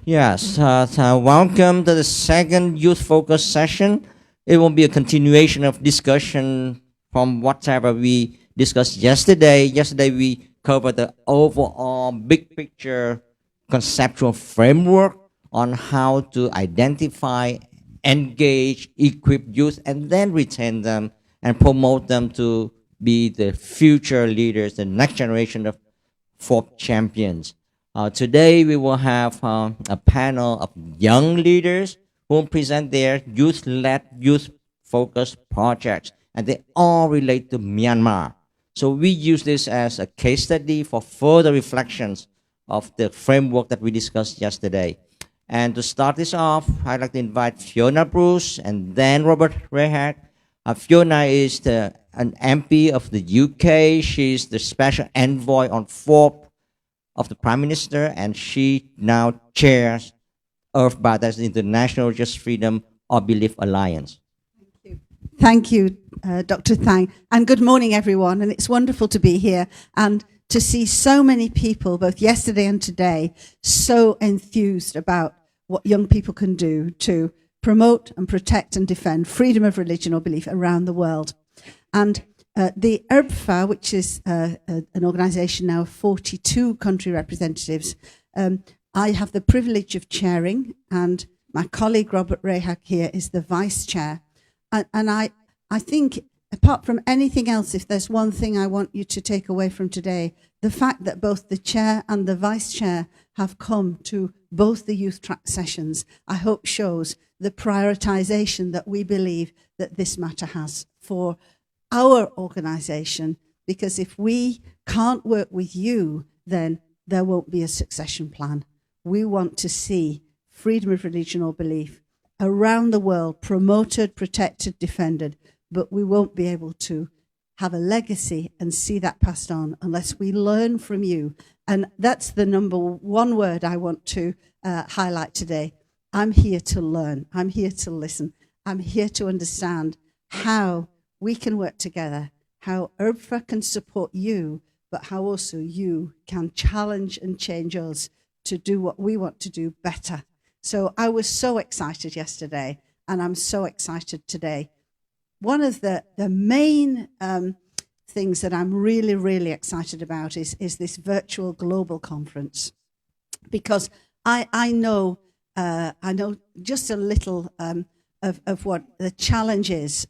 Yes, so welcome to the second youth focus session. It will be a continuation of discussion from whatever we discussed yesterday. Yesterday we covered the overall big picture conceptual framework on how to identify, engage, equip youth, and then retain them and promote them to be the future leaders, the next generation of folk champions. Today we will have a panel of young leaders who will present their youth-led, youth-focused projects, and they all relate to Myanmar. So we use this as a case study for further reflections of the framework that we discussed yesterday. And to start this off, I'd like to invite Fiona Bruce and then Robert Rehak. Fiona is an MP of the UK. She's the special envoy on FORP of the Prime Minister, and she now chairs Earth Baptist International Just Freedom or Belief Alliance. Thank you, Dr. Thang. And good morning, everyone. And it's wonderful to be here and to see so many people, both yesterday and today, so enthused about what young people can do to promote and protect and defend freedom of religion or belief around the world. And the ERBFA, which is an organization now of 42 country representatives, I have the privilege of chairing, and my colleague Robert Rehak here is the vice chair. And I think, apart from anything else, if there's one thing I want you to take away from today, the fact that both the chair and the vice chair have come to both the youth track sessions, I hope shows the prioritization that we believe that this matter has for our organization, because if we can't work with you, then there won't be a succession plan. We want to see freedom of religion or belief around the world promoted, protected, defended, but we won't be able to have a legacy and see that passed on unless we learn from you. And that's the number one word I want to highlight today. I'm here to learn. I'm here to listen. I'm here to understand how we can work together, how ERBFA can support you, but how also you can challenge and change us to do what we want to do better. So I was so excited yesterday, and I'm so excited today. One of the main things that I'm really, really excited about is this virtual global conference, because I know just a little of what the challenge is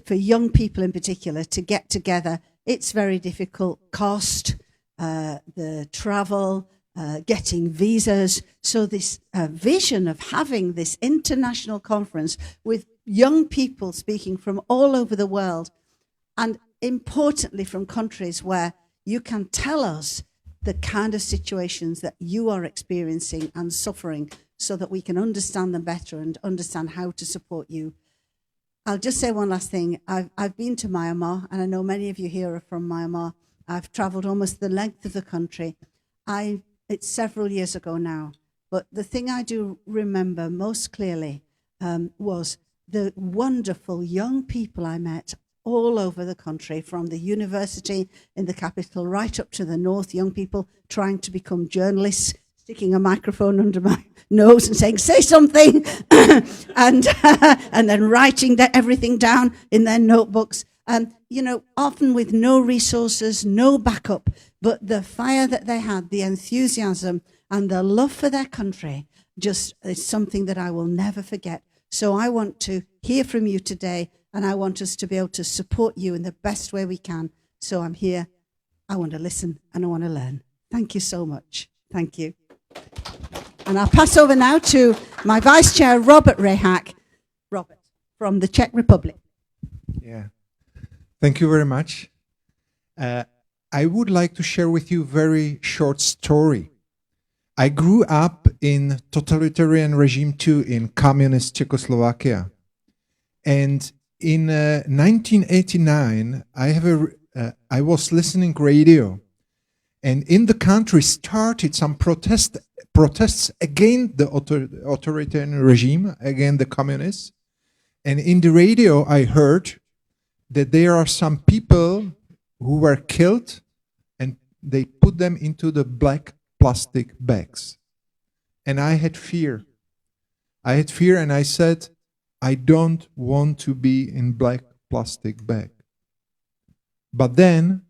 for young people in particular to get together. It's very difficult. Cost, the travel, getting visas. So this vision of having this international conference with young people speaking from all over the world, and importantly from countries where you can tell us the kind of situations that you are experiencing and suffering so that we can understand them better and understand how to support you. I'll just say one last thing. I've been to Myanmar, and I know many of you here are from Myanmar. I've traveled almost the length of the country. It's several years ago now, but the thing I do remember most clearly was the wonderful young people I met all over the country, from the university in the capital right up to the north, young people trying to become journalists, sticking a microphone under my nose and saying, say something, and then writing everything down in their notebooks. Often with no resources, no backup, but the fire that they had, the enthusiasm and the love for their country just is something that I will never forget. So I want to hear from you today, and I want us to be able to support you in the best way we can. So I'm here. I want to listen and I want to learn. Thank you so much. Thank you. And I'll pass over now to my Vice Chair, Robert Rehak. Robert, from the Czech Republic. Yeah. Thank you very much. I would like to share with you a very short story. I grew up in totalitarian regime too, in communist Czechoslovakia. And in 1989, I was listening radio, and in the country started some protests against the authoritarian regime, against the communists. And in the radio, I heard that there are some people who were killed, and they put them into the black plastic bags. and I had fear. I had fear, and I said, I don't want to be in black plastic bag. But then,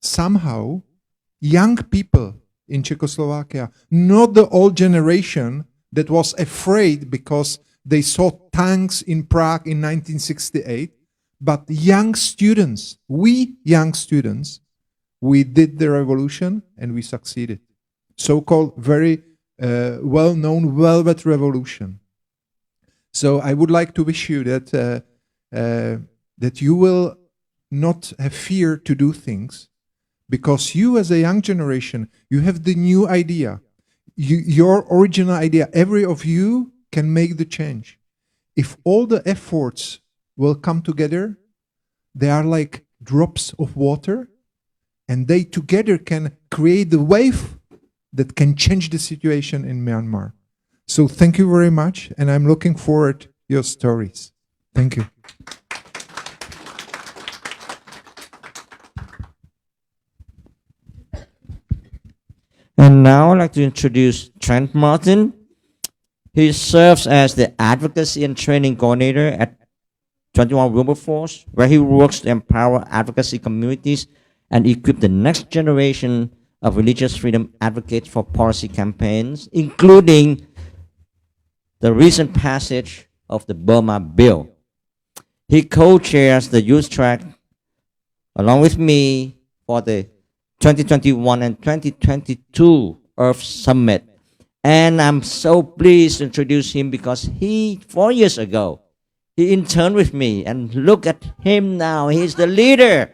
somehow, young people in Czechoslovakia, not the old generation that was afraid because they saw tanks in Prague in 1968, but young students, we young students, we did the revolution and we succeeded. So-called very well-known Velvet Revolution. So I would like to wish you that that you will not have fear to do things, because you as a young generation, you have the new idea, your original idea. Every of you can make the change. If all the efforts will come together, they are like drops of water, and they together can create the wave that can change the situation in Myanmar. So thank you very much, and I'm looking forward to your stories. Thank you. And now I'd like to introduce Trent Martin. He serves as the Advocacy and Training Coordinator at 21 Wilberforce, where he works to empower advocacy communities and equip the next generation of religious freedom advocates for policy campaigns, including the recent passage of the Burma Bill. He co-chairs the youth track along with me for the 2021 and 2022 Earth Summit. And I'm so pleased to introduce him because 4 years ago, he interned with me, and look at him now. He's the leader.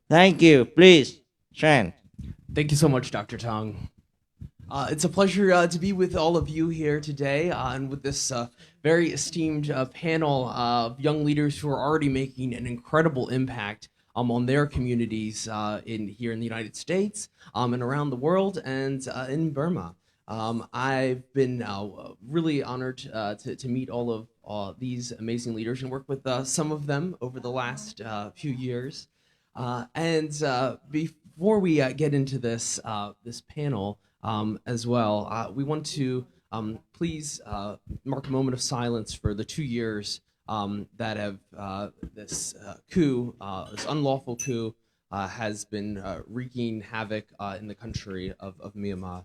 Thank you. Please, Trent. Thank you so much, Dr. Tong. It's a pleasure to be with all of you here today and with this very esteemed panel of young leaders who are already making an incredible impact on their communities here in the United States and around the world and in Burma. I've been really honored to meet all of these amazing leaders and work with some of them over the last few years. Before we get into this panel as well, we want to please mark a moment of silence for the 2 years that have this coup, this unlawful coup, has been wreaking havoc in the country of Myanmar.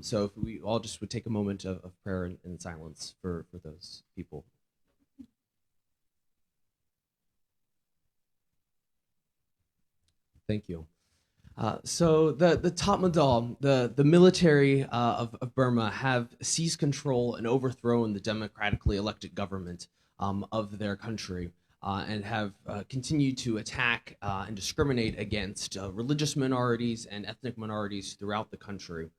So if we all just would take a moment of prayer and silence for those people. Thank you. So the Tatmadaw, the military of Burma, have seized control and overthrown the democratically elected government of their country, and have continued to attack and discriminate against religious minorities and ethnic minorities throughout the country.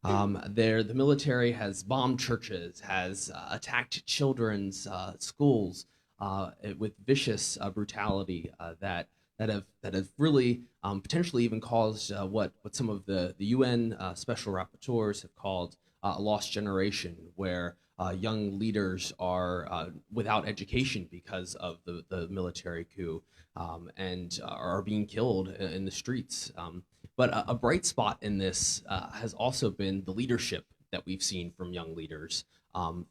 The military has bombed churches, has attacked children's schools with vicious brutality that have really potentially even caused what some of the UN special rapporteurs have called a lost generation, where young leaders are without education because of the military coup and are being killed in the streets. But a bright spot in this has also been the leadership that we've seen from young leaders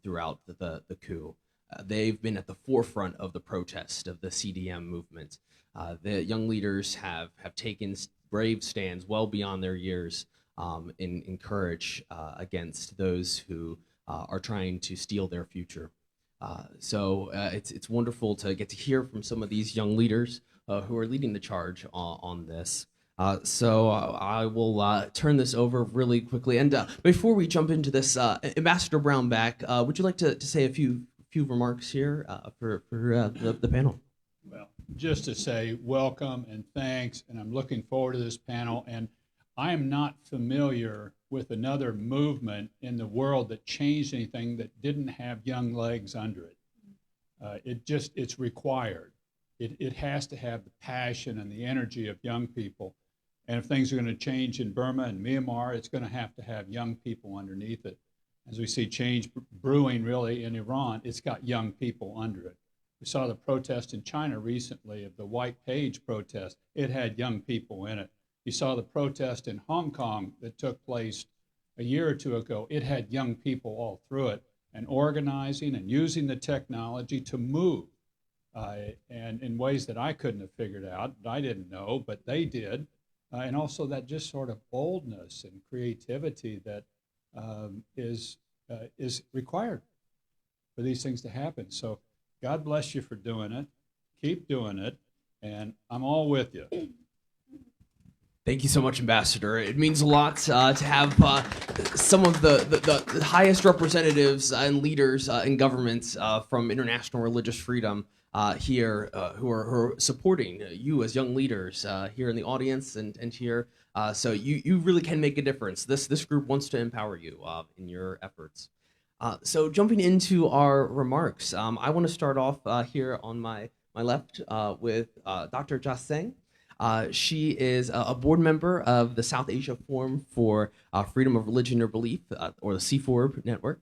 throughout the coup. They've been at the forefront of the protest of the CDM movement. The young leaders have taken brave stands well beyond their years in courage against those who are trying to steal their future. So it's wonderful to get to hear from some of these young leaders who are leading the charge on this. So I will turn this over really quickly. And before we jump into this, Ambassador Brownback, would you like to say a few remarks here for the panel? Well, just to say welcome and thanks, and I'm looking forward to this panel. And I am not familiar with another movement in the world that changed anything that didn't have young legs under it. It's required. It has to have the passion and the energy of young people. And if things are going to change in Burma and Myanmar, it's going to have young people underneath it. As we see change brewing really in Iran, it's got young people under it. We saw the protest in China recently of the White Page protest. It had young people in it. You saw the protest in Hong Kong that took place a year or two ago, it had young people all through it and organizing and using the technology to move. And in ways that I couldn't have figured out, I didn't know, but they did. And also that just sort of boldness and creativity that is required for these things to happen. So God bless you for doing it. Keep doing it. And I'm all with you. Thank you so much, Ambassador. It means a lot to have some of the highest representatives and leaders in government from international religious freedom here who are supporting you as young leaders here in the audience and here. So you really can make a difference. This group wants to empower you in your efforts. So jumping into our remarks, I want to start off here on my left with Dr. Jaseng. She is a board member of the South Asia Forum for Freedom of Religion or Belief, or the C4 network,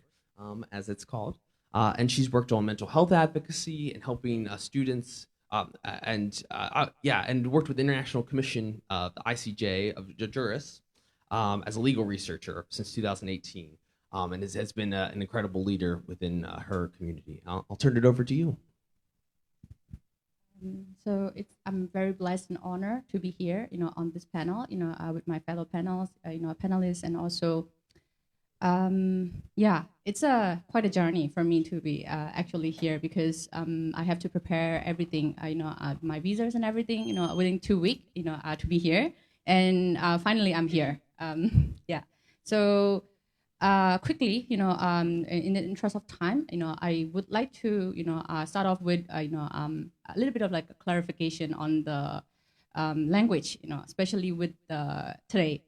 as it's called. And she's worked on mental health advocacy and helping students, and worked with the International Commission, the ICJ of jurists, as a legal researcher since 2018, and has been an incredible leader within her community. I'll turn it over to you. So I'm very blessed and honored to be here, on this panel, with my fellow panelists, and also, it's quite a journey for me to be actually here, because I have to prepare everything, my visas and everything, within 2 weeks, to be here, and finally I'm here. So quickly, in the interest of time, I would like to, start off with, a little bit of like a clarification on the language, especially with today,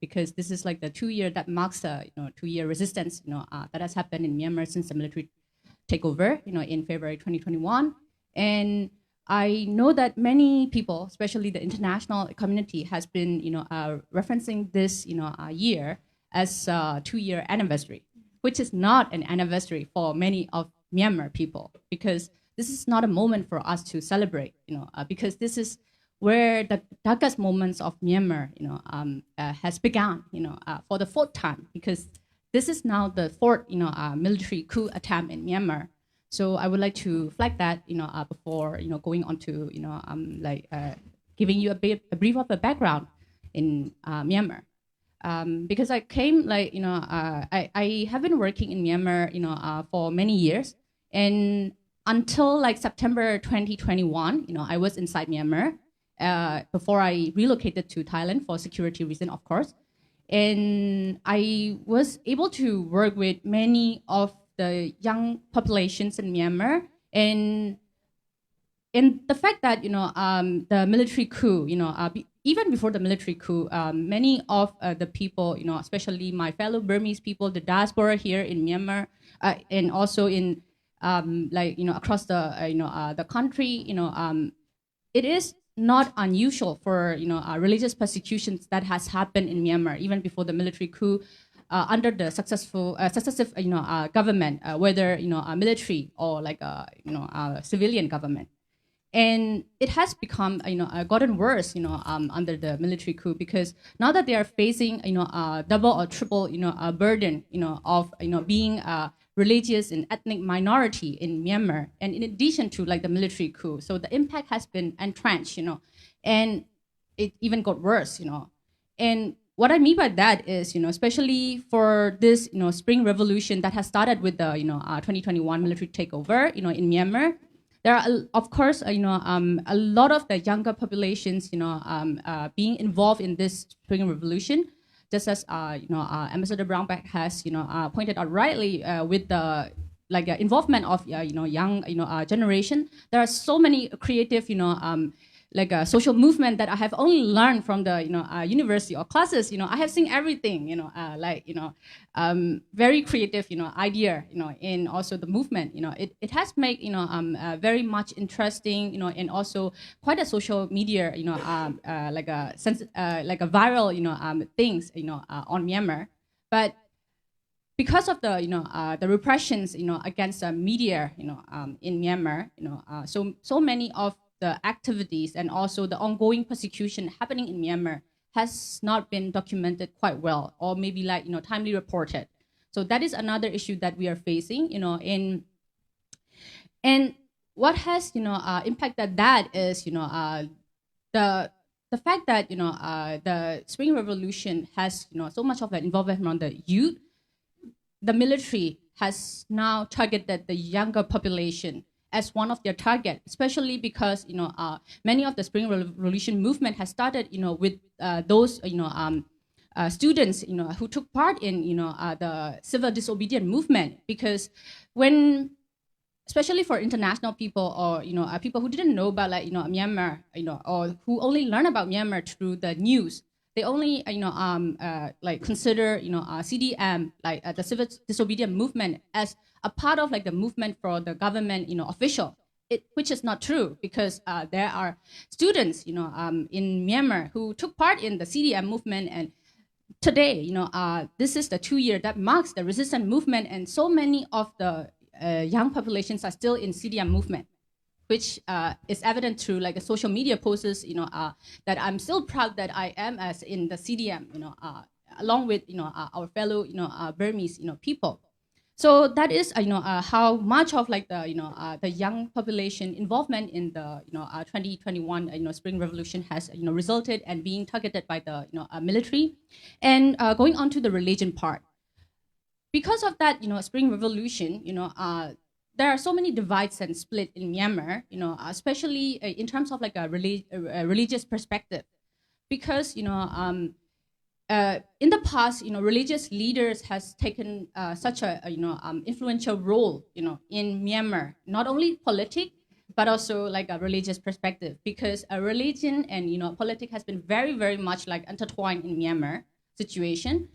because this is like the 2 year that marks the 2 year resistance, that has happened in Myanmar since the military takeover, in February 2021, and I know that many people, especially the international community, has been, referencing this, year as a 2 year anniversary, which is not an anniversary for many of Myanmar people, because this is not a moment for us to celebrate, because this is where the darkest moments of Myanmar, has begun, for the 4th time, because this is now the 4th, military coup attempt in Myanmar. So I would like to flag that, before, going on to, giving you a brief of the background in Myanmar. Because I came, I have been working in Myanmar, for many years, and until September 2021, I was inside Myanmar before I relocated to Thailand for security reason, of course, and I was able to work with many of the young populations in Myanmar, and the fact that the military coup, even before the military coup, many of the people, especially my fellow Burmese people, the diaspora here in Myanmar, and also in across the country, it is not unusual for religious persecutions that has happened in Myanmar even before the military coup, under the successive government, whether a military or a civilian government. And it has become, gotten worse, under the military coup, because now that they are facing, a double or triple, burden, of, being a religious and ethnic minority in Myanmar, and in addition to the military coup, so the impact has been entrenched, and it even got worse, And what I mean by that is, especially for this, spring revolution that has started with the, 2021 military takeover, in Myanmar. There are, of course, a lot of the younger populations, being involved in this spring revolution, just as Ambassador Brownback has, pointed out rightly, with the involvement of young generation. There are so many creative, a social movement that I have only learned from the university or classes. I have seen everything, very creative idea, and also the movement. It has made very much interesting, and also quite a social media, like a viral things on Myanmar. But because of the repressions against the media in Myanmar, so many of the activities and also the ongoing persecution happening in Myanmar has not been documented quite well, or maybe like, timely reported. So that is another issue that we are facing, and what has, impacted that is, the fact that, the Spring Revolution has, so much of an involvement on the youth. The military has now targeted the younger population as one of their target, especially because, many of the Spring Revolution movement has started, with those, students, who took part in, the civil disobedience movement. Because when, especially for international people, or people who didn't know about, like, Myanmar, or who only learn about Myanmar through the news, they only like consider CDM, like the civil disobedience movement, as a part of like the movement for the government official. Which is not true, because there are students in Myanmar who took part in the CDM movement, and today this is the 2 year that marks the resistance movement, and so many of the young populations are still in CDM movement, which is evident through like a social media posts, that I'm still proud that I am as in the CDM, along with our fellow Burmese people. So that is how much of like the young population involvement in the 2021 Spring Revolution has resulted and being targeted by the military. And going on to the religion part, because of that Spring Revolution, there are so many divides and split in Myanmar, especially in terms of like a religious perspective, because in the past, religious leaders has taken such a influential role, in Myanmar, not only politic, but also like a religious perspective, because a religion and politics has been very, very much like intertwined in Myanmar situation,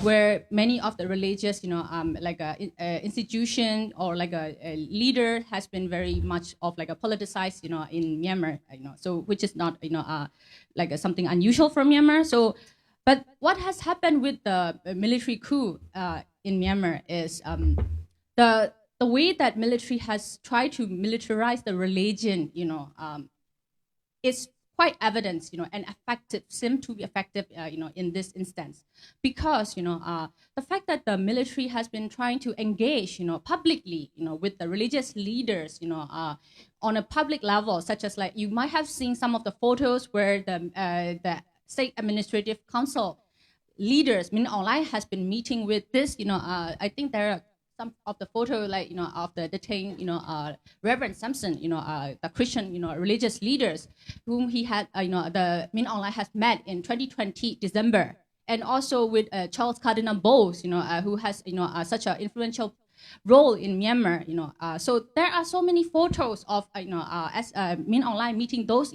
where many of the religious, like a institution or like a leader has been very much of like a politicized, in Myanmar, so which is not, like something unusual for Myanmar. So, but what has happened with the military coup in Myanmar is the way that military has tried to militarize the religion, is quite evident, and effective, seem to be effective, in this instance, because, the fact that the military has been trying to engage, publicly, with the religious leaders, on a public level, such as like you might have seen some of the photos where the State Administrative Council leaders, Min Aung Hlaing, has been meeting with this, I think there are some of the photo, like, of the detained, Reverend Samson, the Christian, religious leaders whom he had, the Min Aung Hlaing has met in 2020 December, and also with Charles Cardinal Bowles, who has, such an influential role in Myanmar, so there are so many photos of, as Min Aung Hlaing meeting those,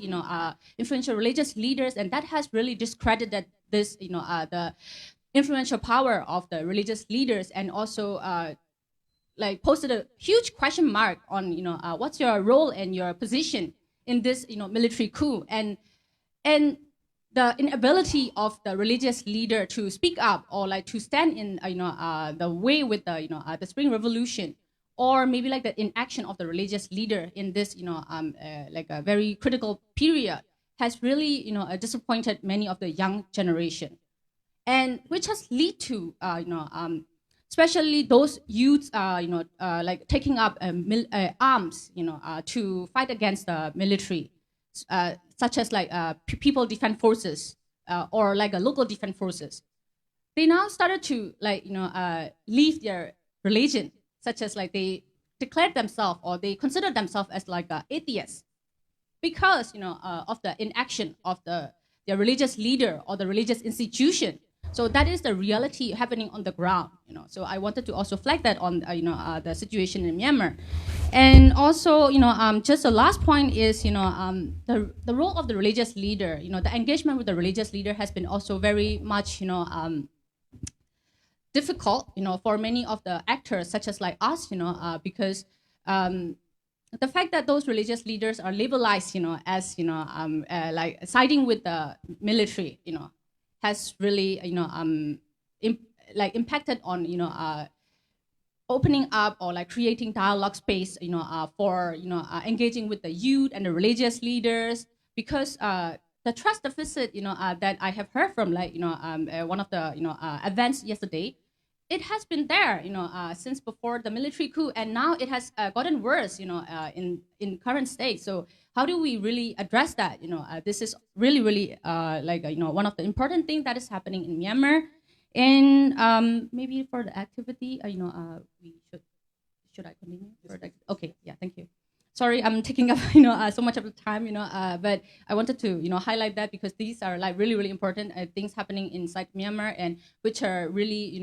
influential religious leaders, and that has really discredited this, the influential power of the religious leaders, and also like posted a huge question mark on, what's your role and your position in this, military coup, and the inability of the religious leader to speak up or like to stand in, the way with the, the Spring Revolution, or maybe like the inaction of the religious leader in this, like a very critical period, has really, disappointed many of the young generation, and which has led to, especially those youths, like taking up arms, to fight against the military, such as like people defense forces, or like a local defense forces. They now started to like, leave their religion, such as like they declared themselves or they consider themselves as like atheists, because of the inaction of their religious leader or the religious institution. So that is the reality happening on the ground, So I wanted to also flag that on, the situation in Myanmar, and also, just the last point is, the role of the religious leader, the engagement with the religious leader has been also very much, difficult, for many of the actors, such as like us, because the fact that those religious leaders are labelized, as, like siding with the military, has really, like impacted on, opening up or like creating dialogue space, for, engaging with the youth and the religious leaders, because the trust deficit, that I have heard from, like, one of the, events yesterday, it has been there, since before the military coup, and now it has gotten worse, in current state. So how do we really address that? This is really, really one of the important things that is happening in Myanmar. And maybe for the activity, we should I continue? Okay, yeah, thank you. Sorry, I'm taking up so much of the time, but I wanted to highlight that because these are like really, really important things happening inside Myanmar, and which are really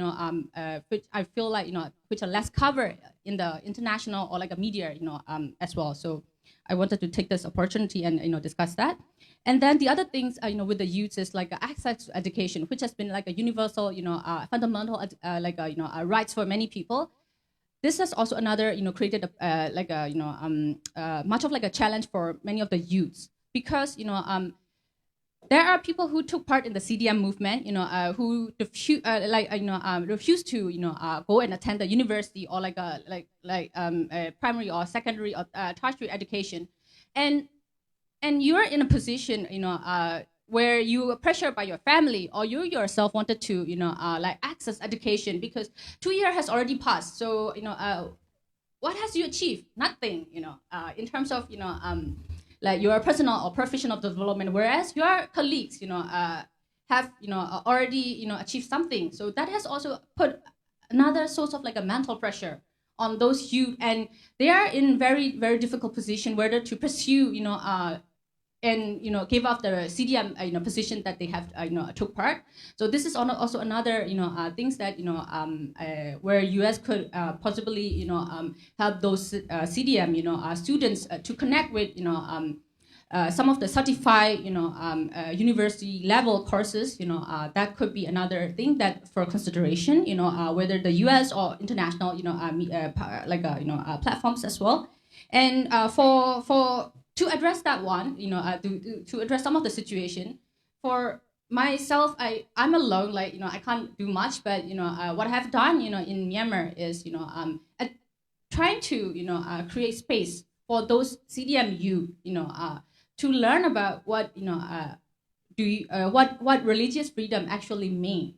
which I feel like which are less covered in the international or like a media as well. So I wanted to take this opportunity and discuss that. And then the other things with the youth is like access to education, which has been like a universal fundamental rights for many people. This has also another, created much of like a challenge for many of the youths because, there are people who took part in the CDM movement, who refused to, go and attend the university or a primary or secondary or tertiary education, and you are in a position, where you were pressured by your family or you yourself wanted to, access education because 2 years has already passed. So, what has you achieved? Nothing, in terms of, like your personal or professional development, whereas your colleagues, have, already, achieved something. So that has also put another source of like a mental pressure on those youth, and they are in very, very difficult position whether to pursue, and give up the CDM position that they have took part. So this is also another things that where US could possibly help those CDM students to connect with some of the certified university level courses. That could be another thing that for consideration. Whether the US or international platforms as well, and for to address that one, to address some of the situation, for myself, I'm alone, I can't do much, but, what I have done, in Myanmar is, trying to, create space for those CDM youth, to learn about what, what religious freedom actually mean,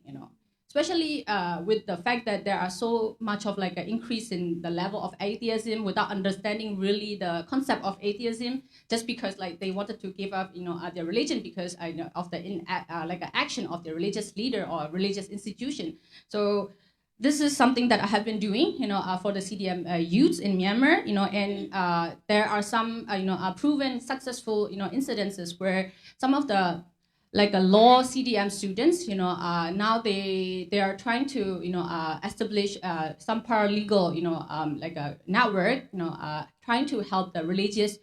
especially with the fact that there are so much of like an increase in the level of atheism without understanding really the concept of atheism, just because like they wanted to give up their religion because of the action of the religious leader or religious institution. So this is something that I have been doing for the CDM youths in Myanmar, and there are some proven successful incidences where some of the like a law CDM students, now they are trying to, establish some paralegal, like a network, trying to help the religious,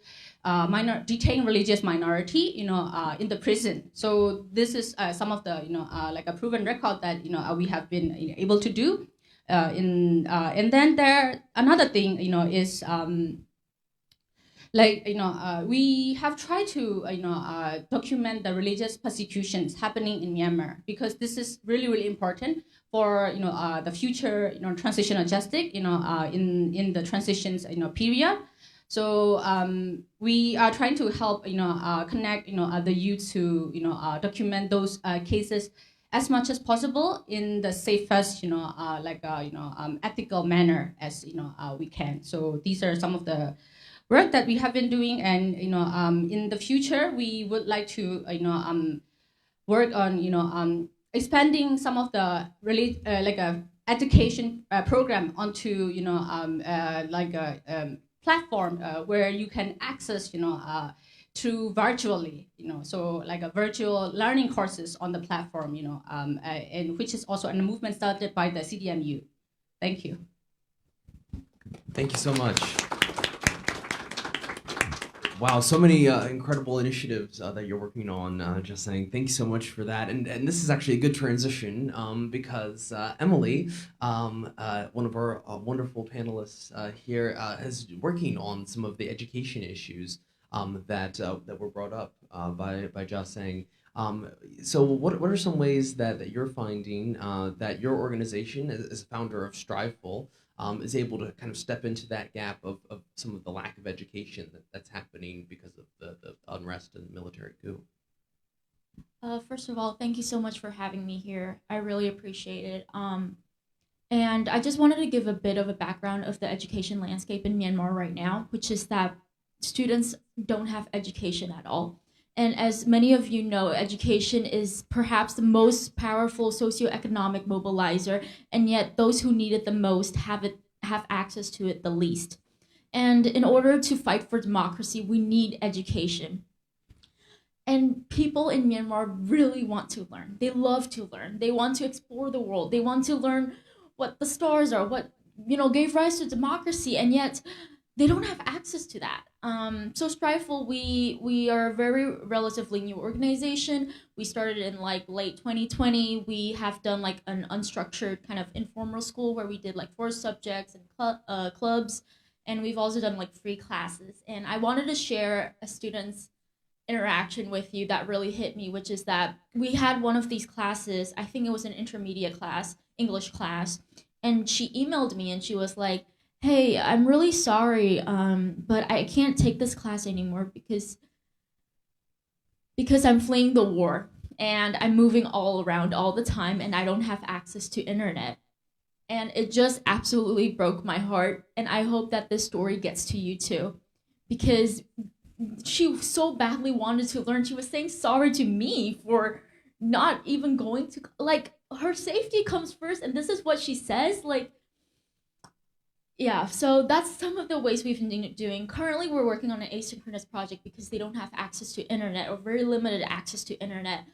detained religious minority, in the prison. So this is some of the, like a proven record that, we have been able to do. And then there, another thing, is, we have tried to document the religious persecutions happening in Myanmar because this is really, really important for the future transitional justice in the transitions period. So we are trying to help connect the youth to document those cases as much as possible in the safest ethical manner as we can. So these are some of the work that we have been doing, and in the future we would like to work on expanding some of the education program onto a platform where you can access through virtually, so like a virtual learning courses on the platform, and which is also a movement started by the CDMU. Thank you. Thank you so much. Wow, so many incredible initiatives that you're working on, just saying. Thank you so much for that. And this is actually a good transition because Emily, one of our wonderful panelists here, is working on some of the education issues that were brought up by Just saying. So what are some ways that you're finding that your organization, as a founder of Striveful, is able to kind of step into that gap of some of the lack of education that's happening because of the unrest and the military coup? First of all, thank you so much for having me here. I really appreciate it. And I just wanted to give a bit of a background of the education landscape in Myanmar right now, which is that students don't have education at all. And as many of you know, education is perhaps the most powerful socioeconomic mobilizer, and yet those who need it the most have access to it the least. And in order to fight for democracy, we need education. And people in Myanmar really want to learn. They love to learn. They want to explore the world. They want to learn what the stars are, what gave rise to democracy, and yet they don't have access to that. So Strifle, we are a very relatively new organization. We started in late 2020. We have done an unstructured kind of informal school where we did 4 subjects and clubs, and we've also done free classes. And I wanted to share a student's interaction with you that really hit me, which is that we had one of these classes, I think it was an intermediate class, English class, and she emailed me and she was like, hey, I'm really sorry, but I can't take this class anymore because I'm fleeing the war and I'm moving all around all the time and I don't have access to internet. And it just absolutely broke my heart, and I hope that this story gets to you too, because she so badly wanted to learn. She was saying sorry to me for not even going to, her safety comes first, and this is what she says, yeah, so that's some of the ways we've been doing. Currently, we're working on an asynchronous project because they don't have access to internet or very limited access to internet.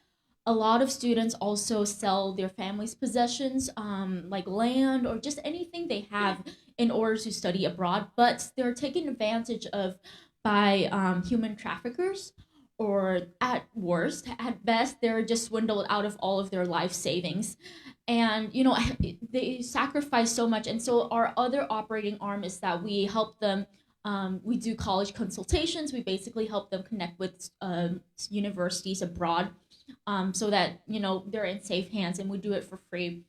A lot of students also sell their family's possessions, like land or just anything they have in order to study abroad, but they're taken advantage of by human traffickers, or at best, they're just swindled out of all of their life savings. And, they sacrifice so much. And so our other operating arm is that we help them, we do college consultations. We basically help them connect with universities abroad so that, they're in safe hands, and we do it for free.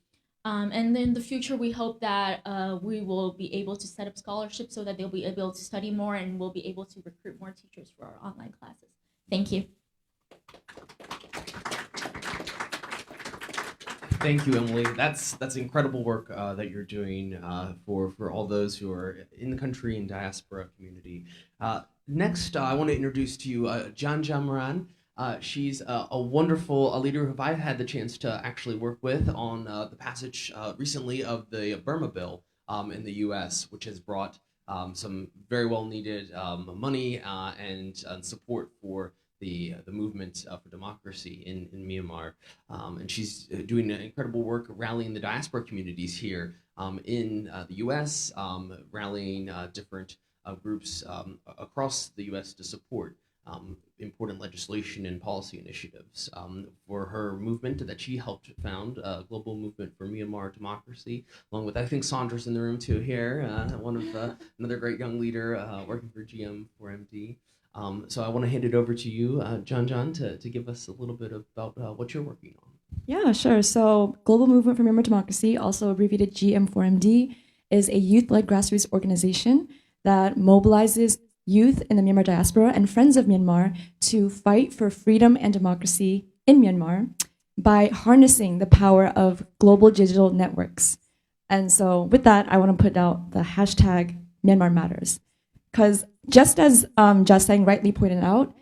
And in the future, we hope that we will be able to set up scholarships so that they'll be able to study more, and we'll be able to recruit more teachers for our online classes. Thank you. Thank you, Emily. That's incredible work that you're doing for all those who are in the country and diaspora community. Next, I want to introduce to you Jan Jamran. She's a wonderful leader who I've had the chance to actually work with on the passage recently of the Burma bill in the U.S., which has brought some very well needed money and support for the movement for democracy in Myanmar. And she's doing incredible work rallying the diaspora communities here in the U.S., rallying different groups across the U.S. to support important legislation and policy initiatives for her movement that she helped found, a global movement for Myanmar democracy, along with, I think Sandra's in the room too here, one of another great young leader working for GM4MD. So I want to hand it over to you, John, to give us a little bit about what you're working on. Yeah, sure. So Global Movement for Myanmar Democracy, also abbreviated GM4MD, is a youth-led grassroots organization that mobilizes youth in the Myanmar diaspora and friends of Myanmar to fight for freedom and democracy in Myanmar by harnessing the power of global digital networks. And so with that, I want to put out the hashtag Myanmar Matters. Because just as Jasang rightly pointed out,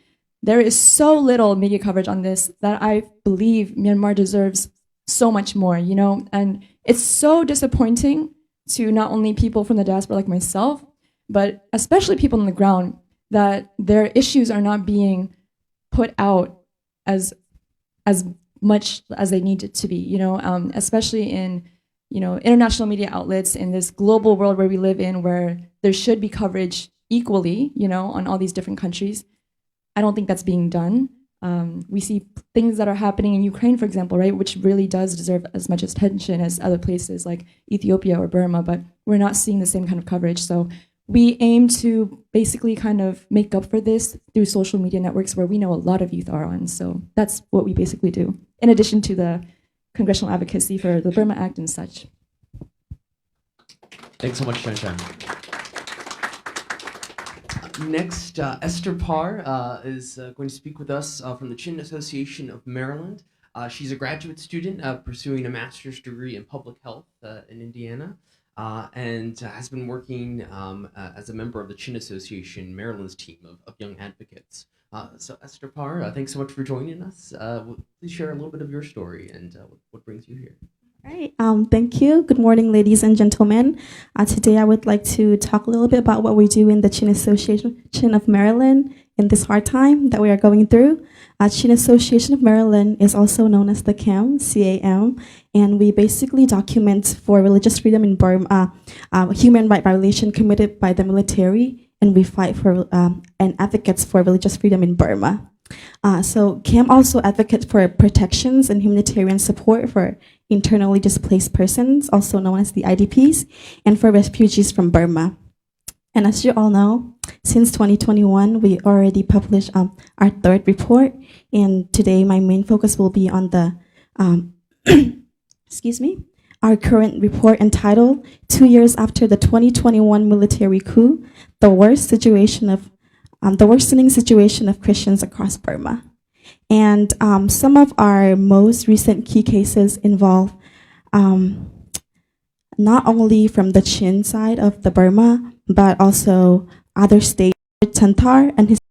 there is so little media coverage on this that I believe Myanmar deserves so much more, and it's so disappointing to not only people from the diaspora like myself, but especially people on the ground, that their issues are not being put out as much as they need it to be, especially in, international media outlets in this global world where we live in, where there should be coverage equally, on all these different countries. I don't think that's being done. We see things that are happening in Ukraine, for example, right, which really does deserve as much attention as other places like Ethiopia or Burma, but we're not seeing the same kind of coverage. So we aim to basically kind of make up for this through social media networks where we know a lot of youth are on. So that's what we basically do, in addition to the congressional advocacy for the Burma Act and such. Thanks so much, Shanshan. Next, Esther Parr is going to speak with us from the Chin Association of Maryland. She's a graduate student pursuing a master's degree in public health in Indiana, and has been working as a member of the Chin Association Maryland's team of young advocates. So Esther Parr, thanks so much for joining us. Please share a little bit of your story and what brings you here. All right, thank you. Good morning, ladies and gentlemen. Today I would like to talk a little bit about what we do in the Chin Association of Maryland in this hard time that we are going through. Chin Association of Maryland is also known as the CAM, C-A-M, and we basically document for religious freedom in Burma, human rights violation committed by the military, and we fight for and advocates for religious freedom in Burma. So CAM also advocates for protections and humanitarian support for internally displaced persons, also known as the IDPs, and for refugees from Burma. And as you all know, since 2021, we already published our third report, and today my main focus will be on the, our current report entitled 2 years after the 2021 military coup, the worsening situation of Christians across Burma. And some of our most recent key cases involve not only from the Chin side of the Burma, but also other states. Tantar and his